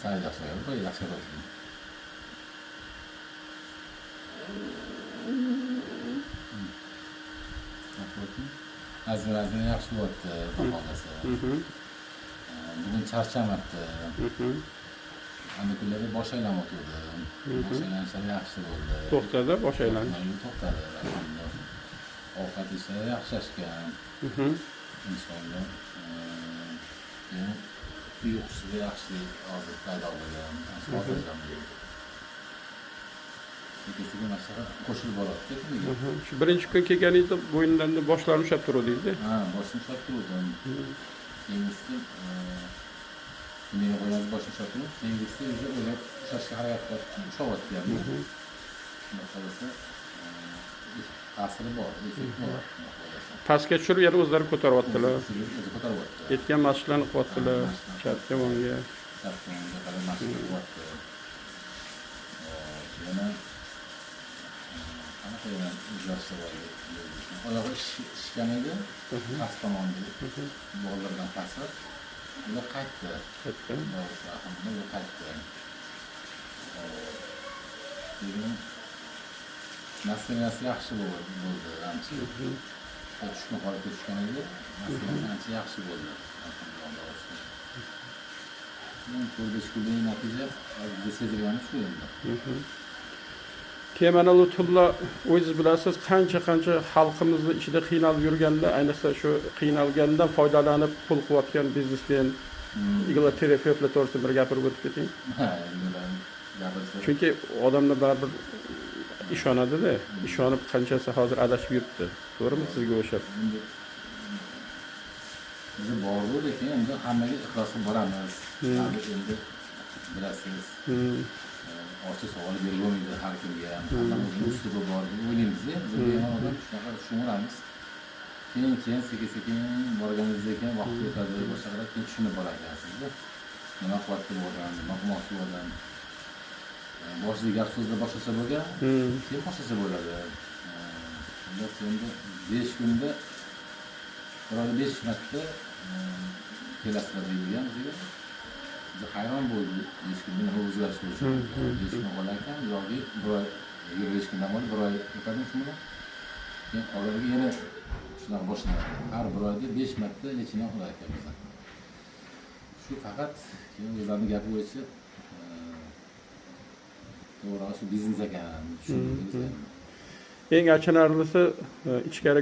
sal yaxshi bo'ladi, yaxshi bo'ladi. Azmi yaxshi bo'lyapti, xohlasa. Bugun charchamabdi. Ana kunlarda bosh aylanib o'tirdim. Bosh aylanishlar yaxshi bo'ldi. To'xtadi bosh aylanish. To'xtadi. Ovqat ishlari yaxshilashgan. Inshaalloh. Uyqusi yaxshi hozir paydo bo'lgan. Sekin masala qo'shilib boradi. Shu birinchi kun kelganingizda bo'yinlarni boshlarini ushlab turuvdingiz. Ha, boshni ushlab turdim. Keyingisi nega qo'yamiz boshni ushlab turib, keyingisi o'ylab ushlashga harakat qilib ushlayapti ham. Shunday qilsa, ta'siri bor, effekt bor. Pastga tushirib yana o'zlari ko'taryaptilar. O'zi ko'taryapti. Ketgan mashqlarni qilyaptilar. Chap-tomonga. Chap-tomonga qarab mashq qilyapti. Yana qanaqa yana o'zgarishlar bor. Oyog'i shishgan edi, past tomonga bog'lardan ta'sir. Ular qaytdi. Ular qaytdi. Nasibasi yaxshi bo'ldi, ancha. Tushgan holatga tushgan edi, nasibasi ancha yaxshi bo'ldi. Ko'rdish kunning natija sezilgani shu endi. Keyin mana Lutfulla o'zingiz bilasiz, qancha xalqimizni ichida qiynalib yurganda, ayniqsa shu qiynalgandan foydalanib pul qilayotgan biznesmen, igloterapevtlar to'g'risida bir gapirib o'tib keting. Ha, endi gapirsa. Chunki odamlar baribir ishonadi-da, ishonib qanchasi hozir adashib yuribdi. To'g'rimi sizga o'xshab? Bizi bor-ku, lekin endi hammaga ixlosga boramiz. Endi bilasiz. Ochiq savol berolmaydi har kimga ham. Hammaning o'zining uslubi bor deb o'ylaymiz-da. Biz ham odam shunaqa tushunamiz. Keyin sekin borganingizda keyin vaqt o'tadi, boshqalar keyin tushunib borar ekansiz-da. Nima qilyapti bu odam, nima qilmoqchi bu odam. Boshida gap so'zlar boshqacha bo'lgan, keyin boshqacha bo'ladi. Endi 5 kunda biror 5 marta kelasizlar deyilgan bizga. Biz hayron bo'ldik. 5 kunda nima o'zgarish bo'lishi. 5 kun bo'larkan, yoki 5 kundan bo'lib 1 oy o'tadimi shunga? Keyin oldingi yana shunaqa boshlanadi. Har bir oyda 5 marta lechina ular ekanmiz. Shu faqat keyin o'zlarining gapi bo'yicha to'g'ri shu biznes ekan. Eng achinarlisi ichkari